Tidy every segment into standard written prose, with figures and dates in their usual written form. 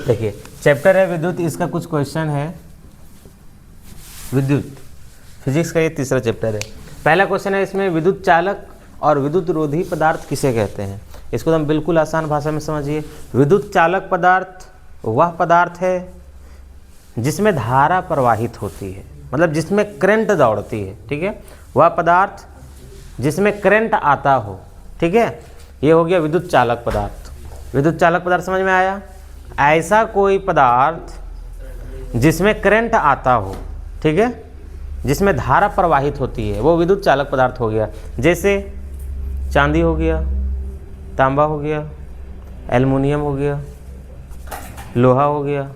देखिए चैप्टर है विद्युत, इसका कुछ क्वेश्चन है। विद्युत फिजिक्स का ये तीसरा चैप्टर है। पहला क्वेश्चन है इसमें, विद्युत चालक और विद्युत रोधी पदार्थ किसे कहते हैं। इसको हम बिल्कुल आसान भाषा में समझिए। विद्युत चालक पदार्थ वह पदार्थ है जिसमें धारा प्रवाहित होती है, मतलब जिसमें करंट दौड़ती है, ठीक है। वह पदार्थ जिसमें करंट आता हो, ठीक है, ये हो गया विद्युत चालक पदार्थ। विद्युत चालक पदार्थ समझ में आया। ऐसा कोई पदार्थ जिसमें करंट आता हो, ठीक है, जिसमें धारा प्रवाहित होती है, वो विद्युत चालक पदार्थ हो गया। जैसे चांदी हो गया, तांबा हो गया, एल्युमिनियम हो गया, लोहा हो गया,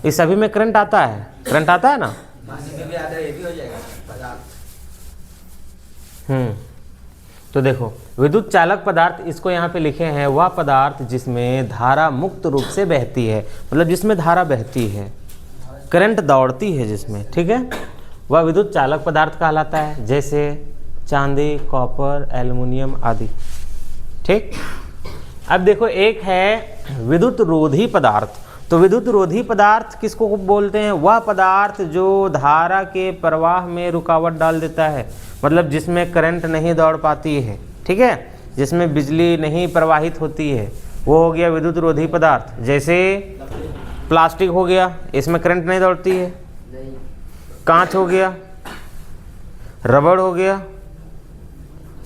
इस सभी में करंट आता है। करंट आता है ना। तो देखो विद्युत चालक पदार्थ, इसको यहाँ पे लिखे हैं, वह पदार्थ जिसमें धारा मुक्त रूप से बहती है, मतलब जिसमें धारा बहती है, करंट दौड़ती है जिसमें, ठीक है, वह विद्युत चालक पदार्थ कहलाता है। जैसे चांदी, कॉपर, एल्युमिनियम आदि, ठीक। अब देखो एक है विद्युत रोधी पदार्थ। तो विद्युत रोधी पदार्थ किसको बोलते हैं? वह पदार्थ जो धारा के प्रवाह में रुकावट डाल देता है, मतलब जिसमें करंट नहीं दौड़ पाती है, ठीक है, जिसमें बिजली नहीं प्रवाहित होती है, वो हो गया विद्युत रोधी पदार्थ। जैसे प्लास्टिक हो गया, इसमें करंट नहीं दौड़ती है। कांच हो गया, रबड़ हो गया,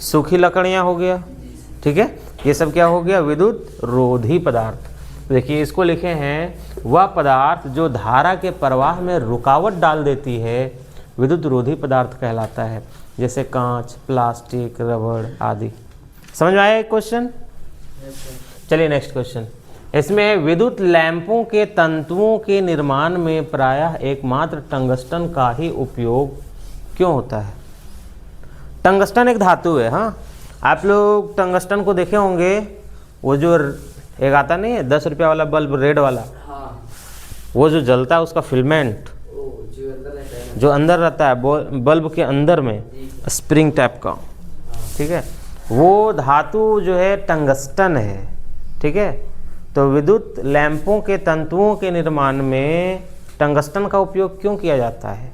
सूखी लकड़ियाँ हो गया, ठीक है, ये सब क्या हो गया? विद्युत रोधी पदार्थ। देखिए इसको लिखे हैं, वह पदार्थ जो धारा के प्रवाह में रुकावट डाल देती है, विद्युत रोधी पदार्थ कहलाता है। जैसे कांच, प्लास्टिक, रबड़ आदि। समझ में आया एक क्वेश्चन? चलिए नेक्स्ट क्वेश्चन। इसमें विद्युत लैंपों के तंतुओं के निर्माण में प्रायः एकमात्र टंगस्टन का ही उपयोग क्यों होता है? टंगस्टन एक धातु है। हाँ, आप लोग टंगस्टन को देखे होंगे, वो जो एक आता नहीं है 10 रुपया वाला बल्ब, रेड वाला, हाँ। वो जो जलता है उसका फिलामेंट जो अंदर रहता है बल्ब के अंदर में, स्प्रिंग टाइप का, ठीक है, वो धातु जो है टंगस्टन है, ठीक है। तो विद्युत लैंपों के तंतुओं के निर्माण में टंगस्टन का उपयोग क्यों किया जाता है?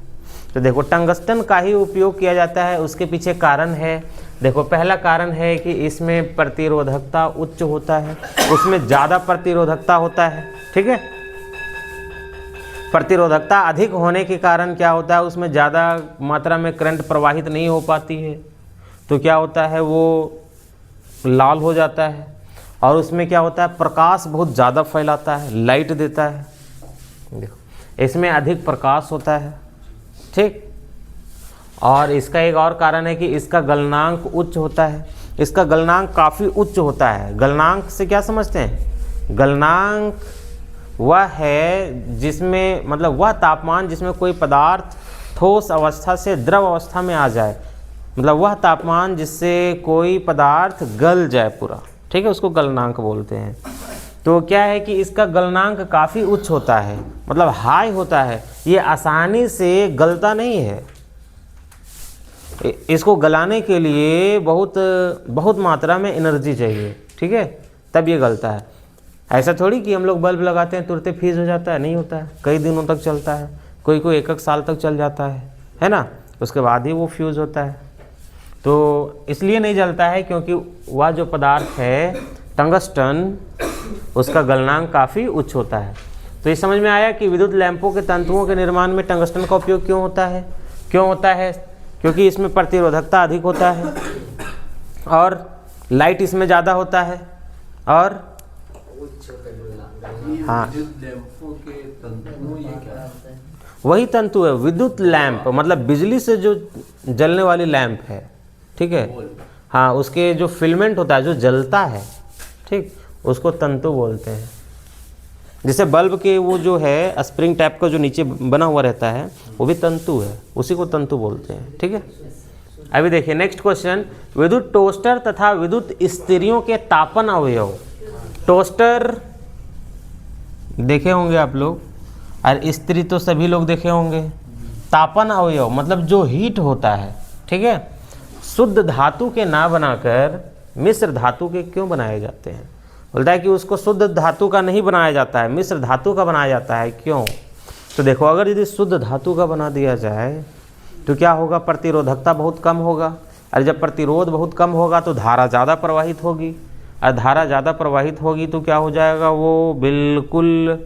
तो देखो टंगस्टन का ही उपयोग किया जाता है, उसके पीछे कारण है। देखो पहला कारण है कि इसमें प्रतिरोधकता उच्च होता है, उसमें ज़्यादा प्रतिरोधकता होता है, ठीक है। प्रतिरोधकता अधिक होने के कारण क्या होता है, उसमें ज़्यादा मात्रा में करंट प्रवाहित नहीं हो पाती है, तो क्या होता है, वो लाल हो जाता है। और उसमें क्या होता है, प्रकाश बहुत ज़्यादा फैलाता है, लाइट देता है। देखो इसमें अधिक प्रकाश होता है, ठीक। और इसका एक और कारण है कि इसका गलनांक उच्च होता है। इसका गलनांक काफ़ी उच्च होता है। गलनांक से क्या समझते हैं? गलनांक वह है जिसमें, मतलब वह तापमान जिसमें कोई पदार्थ ठोस अवस्था से द्रव अवस्था में आ जाए, मतलब वह तापमान जिससे कोई पदार्थ गल जाए पूरा, ठीक है, उसको गलनांक बोलते हैं। तो क्या है कि इसका गलनांक काफ़ी उच्च होता है, मतलब हाई होता है। ये आसानी से गलता नहीं है, इसको गलाने के लिए बहुत मात्रा में एनर्जी चाहिए, ठीक है, तब ये गलता है। ऐसा थोड़ी कि हम लोग बल्ब लगाते हैं तुरंत फ्यूज हो जाता है, नहीं होता है, कई दिनों तक चलता है, कोई 1-1 साल तक चल जाता है ना, उसके बाद ही वो फ्यूज होता है। तो इसलिए नहीं जलता है क्योंकि वह जो पदार्थ है टंगस्टन, उसका गलनांक काफ़ी उच्च होता है। तो ये समझ में आया कि विद्युत लैंपों के तंतुओं के निर्माण में टंगस्टन का उपयोग क्यों होता है? क्योंकि इसमें प्रतिरोधकता अधिक होता है और लाइट इसमें ज़्यादा होता है। और हाँ, वही तंतु है विद्युत लैंप, मतलब बिजली से जो जलने वाली लैंप है, ठीक है, हाँ, उसके जो फिलामेंट होता है जो जलता है, ठीक, उसको तंतु बोलते हैं। जैसे बल्ब के वो जो है स्प्रिंग टाइप का जो नीचे बना हुआ रहता है, वो भी तंतु है, उसी को तंतु बोलते हैं, ठीक है। अभी देखिए नेक्स्ट क्वेश्चन, विद्युत टोस्टर तथा विद्युत इस्त्रियों के तापन अवयव। टोस्टर देखे होंगे आप लोग, और इस्त्री तो सभी लोग देखे होंगे। तापन अवयव मतलब जो हीट होता है, ठीक है, शुद्ध धातु के ना बनाकर मिश्र धातु के क्यों बनाए जाते हैं? बोलता है कि उसको शुद्ध धातु का नहीं बनाया जाता है, मिश्र धातु का बनाया जाता है। क्यों? तो देखो, अगर यदि शुद्ध धातु का बना दिया जाए तो क्या होगा, प्रतिरोधकता बहुत कम होगा, और जब प्रतिरोध बहुत कम होगा तो धारा ज़्यादा प्रवाहित होगी, और धारा ज़्यादा प्रवाहित होगी तो क्या हो जाएगा, वो बिल्कुल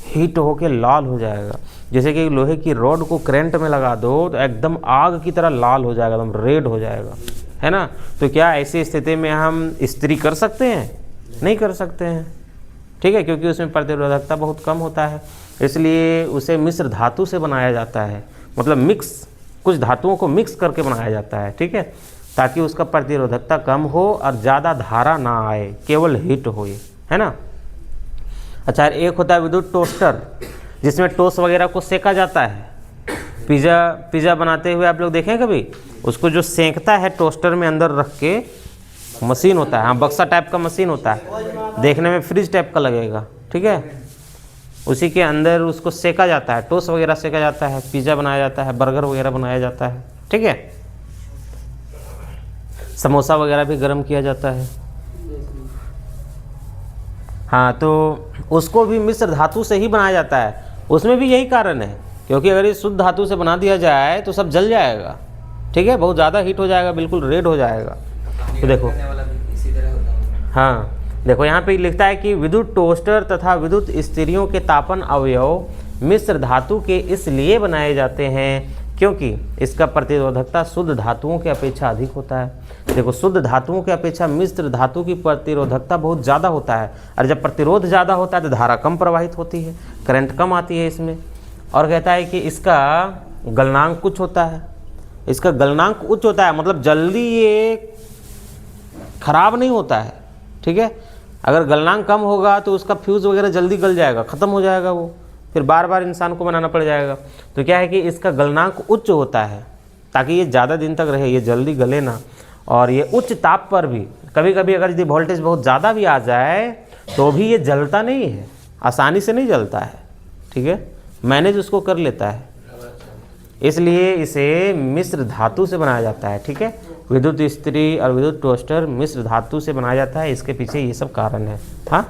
हीट होके लाल हो जाएगा। जैसे कि लोहे की रॉड को करंट में लगा दो तो एकदम आग की तरह लाल हो जाएगा, एकदम रेड हो जाएगा, है ना। तो क्या ऐसी स्थिति में हम इस्त्री कर सकते हैं? नहीं कर सकते हैं, ठीक है, क्योंकि उसमें प्रतिरोधकता बहुत कम होता है। इसलिए उसे मिश्र धातु से बनाया जाता है, मतलब मिक्स, कुछ धातुओं को मिक्स करके बनाया जाता है, ठीक है, ताकि उसका प्रतिरोधकता कम हो और ज़्यादा धारा ना आए, केवल हीट हो, है ना। अच्छा, एक होता है विद्युत टोस्टर, जिसमें टोस्ट वगैरह को सेका जाता है। पिज़्ज़ा बनाते हुए आप लोग देखें कभी, उसको जो सेंकता है टोस्टर में अंदर रख के, मशीन होता है, हाँ, बक्सा टाइप का मशीन होता है, देखने में फ्रिज टाइप का लगेगा, ठीक है, उसी के अंदर उसको सेका जाता है, टोस्ट वगैरह सेका जाता है, पिज़्ज़ा बनाया जाता है, बर्गर वगैरह बनाया जाता है, ठीक है, समोसा वगैरह भी गर्म किया जाता है। हाँ, तो उसको भी मिश्र धातु से ही बनाया जाता है। उसमें भी यही कारण है, क्योंकि अगर ये शुद्ध धातु से बना दिया जाए तो सब जल जाएगा, ठीक है, बहुत ज़्यादा हीट हो जाएगा, बिल्कुल रेड हो जाएगा। तो देखो, हाँ देखो, यहाँ पे लिखता है कि विद्युत टोस्टर तथा विद्युत इस्त्रियों के तापन अवयव मिश्र धातु के इसलिए बनाए जाते हैं क्योंकि इसका प्रतिरोधकता शुद्ध धातुओं की अपेक्षा अधिक होता है। देखो, शुद्ध धातुओं की अपेक्षा मिश्र धातु की प्रतिरोधकता बहुत ज़्यादा होता है, और जब प्रतिरोध ज़्यादा होता है तो धारा कम प्रवाहित होती है, करंट कम आती है इसमें। और कहता है कि इसका गलनांक उच्च होता है, इसका गलनांक उच्च होता है, मतलब जल्दी ये खराब नहीं होता है, ठीक है। अगर गलनांक कम होगा तो उसका फ्यूज़ वगैरह जल्दी गल जाएगा, ख़त्म हो जाएगा, वो फिर बार बार इंसान को बनाना पड़ जाएगा। तो क्या है कि इसका गलनांक उच्च होता है ताकि ये ज़्यादा दिन तक रहे, ये जल्दी गले ना। और ये उच्च ताप पर भी, कभी कभी अगर यदि वोल्टेज बहुत ज़्यादा भी आ जाए तो भी ये जलता नहीं है, आसानी से नहीं जलता है, ठीक है, मैनेज उसको कर लेता है। इसलिए इसे मिश्र धातु से बनाया जाता है, ठीक है। विद्युत इस्त्री और विद्युत टोस्टर मिश्र धातु से बनाया जाता है, इसके पीछे ये सब कारण है। हाँ।